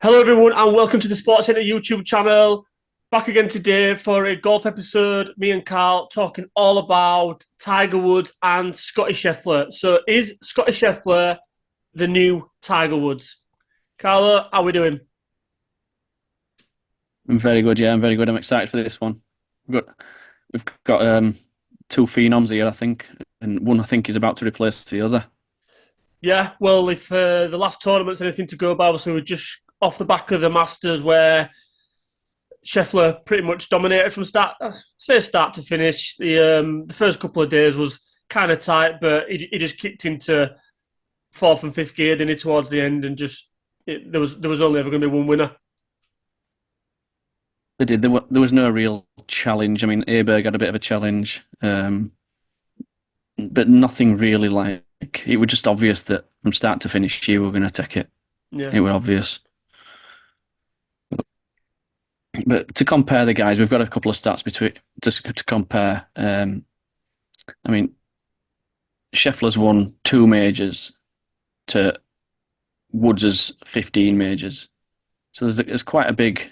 Hello, everyone, and welcome to the Sports Centre YouTube channel. Back again today for a golf episode. Me and Carl talking all about Tiger Woods and Scottie Scheffler. So, is Scottie Scheffler the new Tiger Woods? Carlo, how are we doing? I'm very good, yeah. I'm very good. I'm excited for this one. We've got two phenoms here, I think, and one I think is about to replace the other. Yeah, well, if the last tournament's anything to go by, obviously we're just off the back of the Masters where Scheffler pretty much dominated from start to finish. The first couple of days was kind of tight, but he just kicked into fourth and fifth gear, didn't he, towards the end, and there was only ever going to be one winner. They did. There was no real challenge. I mean, Aberg had a bit of a challenge, but nothing really like. It was just obvious that from start to finish, you were going to take it. Yeah. It was obvious. But to compare the guys, we've got a couple of stats to compare. I mean, Scheffler's won 2 majors to Woods' 15 majors, so there's quite a big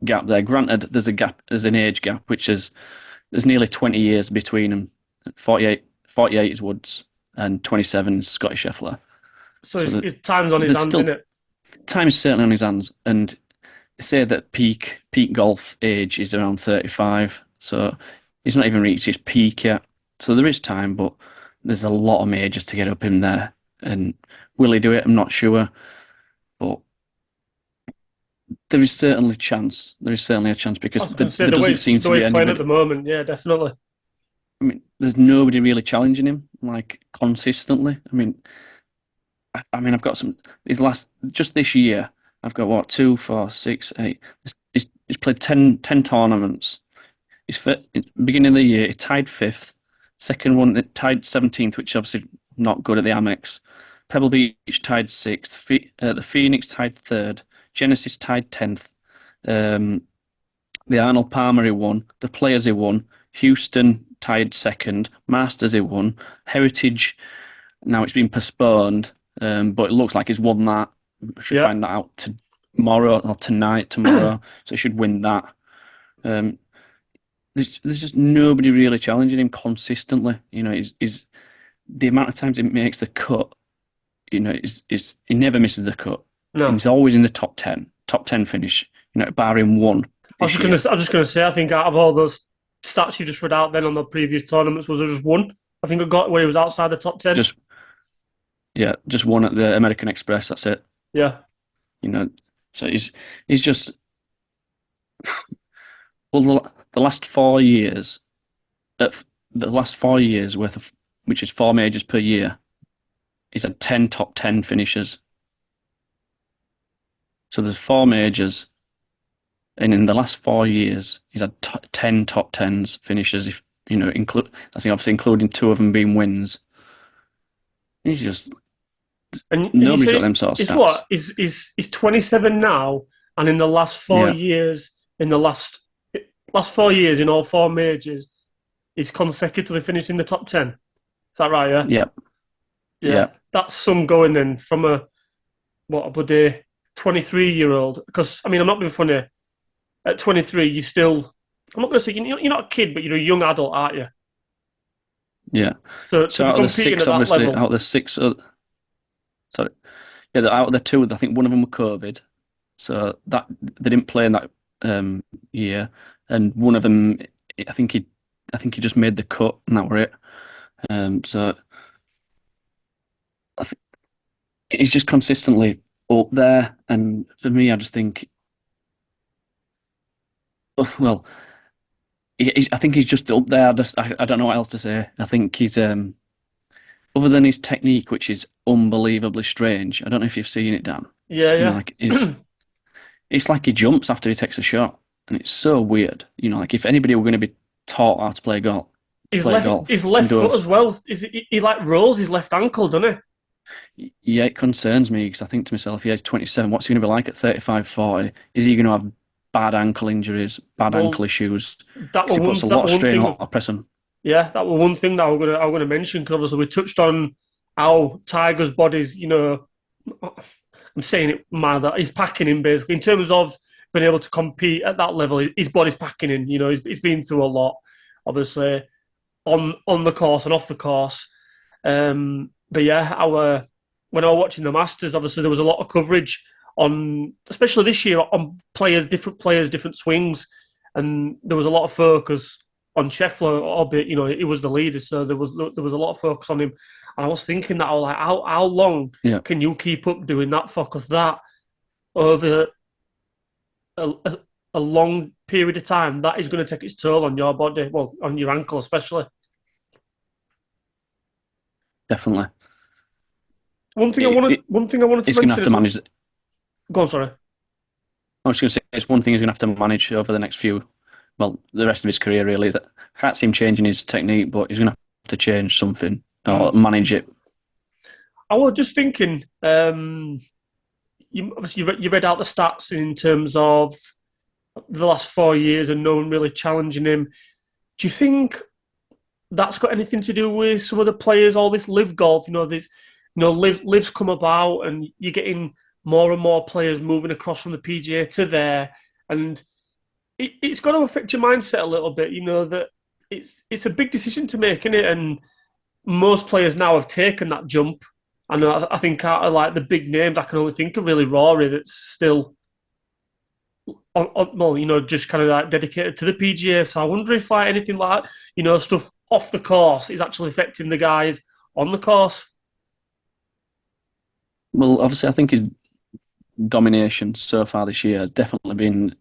gap there. Granted, there's an age gap, there's nearly 20 years between them. 48 is Woods, and 27 is Scottie Scheffler. So his time's on his hands, isn't it? Time is certainly on his hands, and they say that peak golf age is around 35, so he's not even reached his peak yet. So there is time, but there's a lot of majors to get up in there. And will he do it? I'm not sure, but there is certainly a chance. There is certainly a chance because there doesn't seem to be anybody at the moment. Yeah, definitely. I mean, there's nobody really challenging him like consistently. I've got some just this year. I've got what 2, 4, 6, 8. He's played 10 tournaments. Beginning of the year, he tied 5th. Second one, it tied 17th, which is obviously not good at the Amex. Pebble Beach tied 6th. The Phoenix tied 3rd. Genesis tied 10th. The Arnold Palmer he won. The Players he won. Houston tied 2nd. Masters he won. Heritage, now it's been postponed, but it looks like he's won that. We should find that out tomorrow or tonight. So he should win that. There's just nobody really challenging him consistently. You know, he's the amount of times he makes the cut. You know, he never misses the cut. No, and he's always in the top 10 finish. You know, barring one. I was just going to say, I think out of all those stats you just read out, then on the previous tournaments, was there just one? I think it got where he was outside the top 10. Just one at the American Express. That's it. Yeah. You know, so he's just well the last 4 years, worth of, which is 4 majors per year, he's had 10 top 10 finishes. So there's 4 majors, and in the last 4 years, he's had 10 top 10s finishes. If you know, I think obviously including 2 of them being wins. He's just nobody's got them sort of stats. He's 27 now, and in the last 4 years, in the last 4 years in all 4 majors, he's consecutively finished in the top 10. Is that right? Yeah. Yeah. That's some going then from a 23-year-old. Because I mean, I'm not being funny. At 23, you're still. I'm not going to say you're not a kid, but you're a young adult, aren't you? Yeah. So out of the 6, obviously, out of the 6, sorry, yeah, out of the 2, I think one of them were COVID, so that they didn't play in that year, and one of them, I think he just made the cut, and that were it. So I think he's just consistently up there, and for me, I just think, well, I think he's just up there. I don't know what else to say. I think he's other than his technique, which is unbelievably strange. I don't know if you've seen it, Dan. Yeah. You know, like it's like he jumps after he takes a shot, and it's so weird. You know, like if anybody were going to be taught how to play golf, his left foot as well. He like rolls his left ankle, doesn't he? Yeah, it concerns me because I think to myself, yeah, he's 27. What's he going to be like at 35, 40? Is he going to have bad ankle injuries, ankle issues? He puts a lot of strain, a lot of press on. Yeah, that was one thing that I'm gonna mention, because obviously we touched on how Tiger's body's, you know, I'm saying it mad. He's packing in basically in terms of being able to compete at that level. His body's packing in. He's been through a lot, obviously on the course and off the course. But yeah, when I was watching the Masters, obviously there was a lot of coverage on, especially this year, on different players, different swings, and there was a lot of focus on Scheffler, albeit he was the leader, so there was a lot of focus on him. And I was thinking that I was like, how long can you keep up doing that for? Because that over a long period of time, that is going to take its toll on your body, well, on your ankle especially. Definitely. One thing I wanted to He's going to have to manage. Go on, sorry. I was going to say it's one thing he's going to have to manage over the next the rest of his career. Really, I can't see him changing his technique, but he's going to have to change something or manage it. I was just thinking, you read out the stats in terms of the last 4 years and no one really challenging him. Do you think that's got anything to do with some of the players, all this live golf? Live's come about and you're getting more and more players moving across from the PGA to there. And it's got to affect your mindset a little bit, that it's a big decision to make, isn't it? And most players now have taken that jump. I think out of like the big names, I can only think of really Rory that's still just kind of like dedicated to the PGA. So I wonder if like anything like stuff off the course is actually affecting the guys on the course. Well, obviously, I think his domination so far this year has definitely been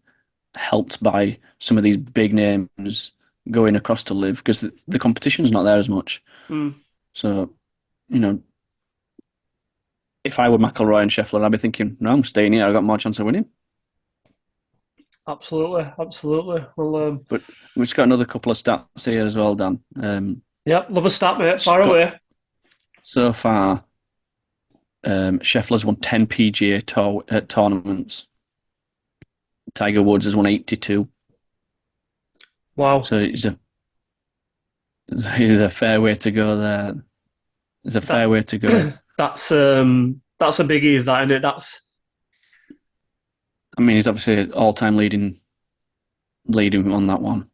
helped by some of these big names going across to live because the competition's not there as much. So, if I were McIlroy and Scheffler, I'd be thinking, no, I'm staying here. I've got more chance of winning. Absolutely. Well, but we've just got another couple of stats here as well, Dan. Love a stat, mate. Far away. So far, Scheffler's won 10 PGA tournaments. Tiger Woods has won 82. Wow. So he's a fair way to go there. There's a fair way to go. That's a biggie, is that, isn't it? I mean, he's obviously all-time leading on that one.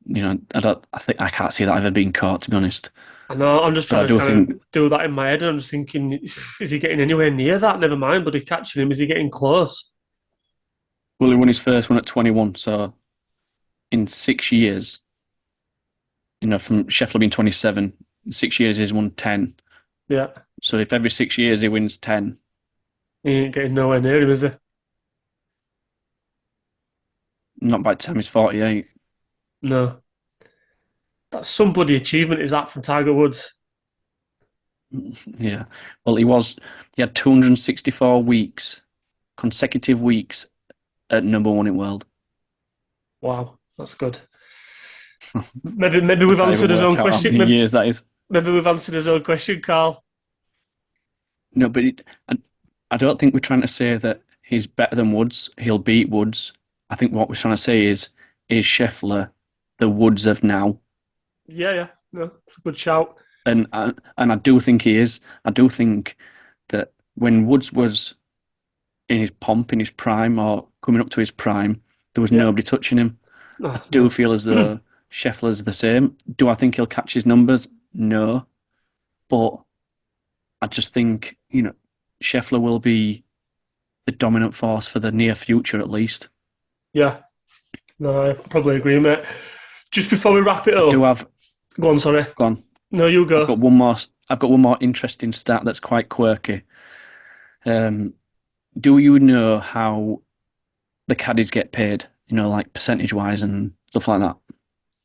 I can't see that ever being caught, to be honest. I know. I'm just trying to do that in my head, and I'm just thinking, is he getting anywhere near that? Never mind, but he's catching him. Is he getting close? Well, he won his first one at 21, so in 6 years, from Scheffler being 27, in 6 years he's won 10. Yeah. So if every 6 years he wins 10, he ain't getting nowhere near him, is he? Not by the time he's 48. No. That's some bloody achievement, is that, from Tiger Woods? Yeah. Well, he had 264 consecutive weeks at number one in world. Wow, that's good. Maybe we've answered his own question. How many years that is? Maybe we've answered his own question, Carl. No, but I don't think we're trying to say that he's better than Woods. He'll beat Woods. I think what we're trying to say is Scheffler the Woods of now? Yeah. No, it's a good shout. And I do think he is. I do think that when Woods was in his pomp, in his prime, or coming up to his prime, there was nobody touching him. I do feel as though Scheffler's the same. Do I think he'll catch his numbers? No. But I just think, Scheffler will be the dominant force for the near future, at least. Yeah. No, I probably agree, mate. Just before we wrap it up... Go on, sorry. Go on. No, you go. I've got one more interesting stat that's quite quirky. Do you know how the caddies get paid? Like percentage-wise and stuff like that?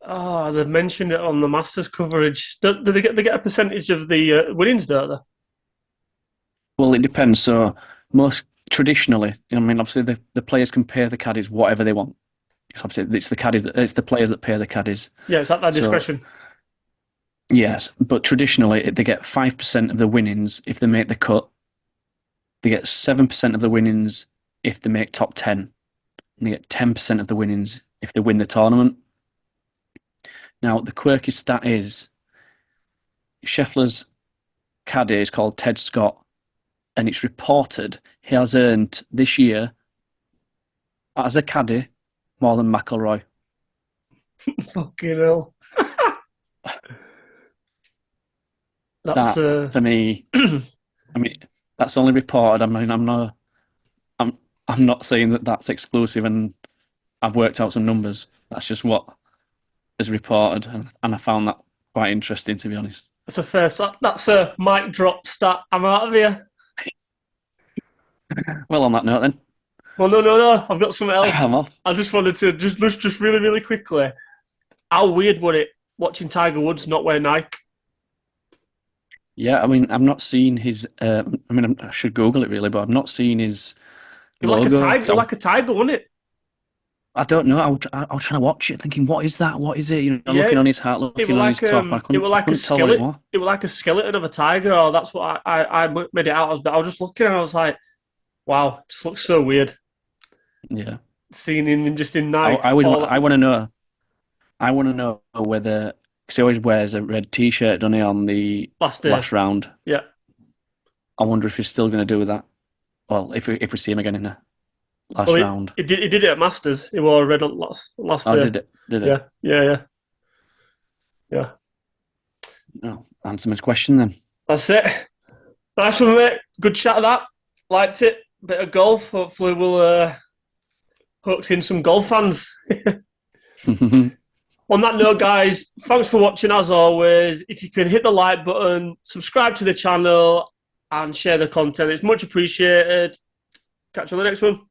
Oh, they've mentioned it on the Masters coverage. Do they get a percentage of the winnings, don't they? Well, it depends. So most traditionally, obviously the players can pay the caddies whatever they want. Obviously, it's the players that pay the caddies. Yeah, it's at their discretion. Yes, but traditionally they get 5% of the winnings if they make the cut. They get 7% of the winnings if they make top 10. And they get 10% of the winnings if they win the tournament. Now, the quirky stat is Scheffler's caddy is called Ted Scott. and it's reported he has earned this year as a caddy more than McIlroy. Fucking hell. That's That for me, I mean, that's only reported. I mean, I'm not saying that that's exclusive, and I've worked out some numbers. That's just what is reported, and I found that quite interesting, to be honest. that's a first. That's a mic drop stat. I'm out of here. Well, on that note, then Well, no. I've got something else. I'm off. I just wanted to just really quickly. How weird was it watching Tiger Woods not wear Nike? Yeah, I mean, I've not seen his. I mean, I should Google it really, but I've not seen his It was logo. like a tiger, wasn't it? I don't know. I was trying to watch it, thinking, "What is that? What is it?" You know, Yeah, looking on his hat, looking on his top. I it was like a couldn't tell what it skeleton. was. It was like a skeleton of a tiger, or that's what I made it out as. But I was just looking, and I was like, "Wow, it just looks so weird." Yeah, Seeing him just in Nike. I want to know. I want to know whether because he always wears a red T-shirt, doesn't he, on the last round? Yeah. I wonder if he's still going to do that. Well, if we see him again in the last round. He did it at Masters. He wore a red on last Oh, day. did it? Did it? Yeah. No, answer my question then. That's it. Nice one, mate. Good chat of that. Liked it. Bit of golf. Hopefully we'll hook in some golf fans. On that note, guys, thanks for watching as always. If you can hit the like button, subscribe to the channel, and share the content, it's much appreciated. Catch you on the next one.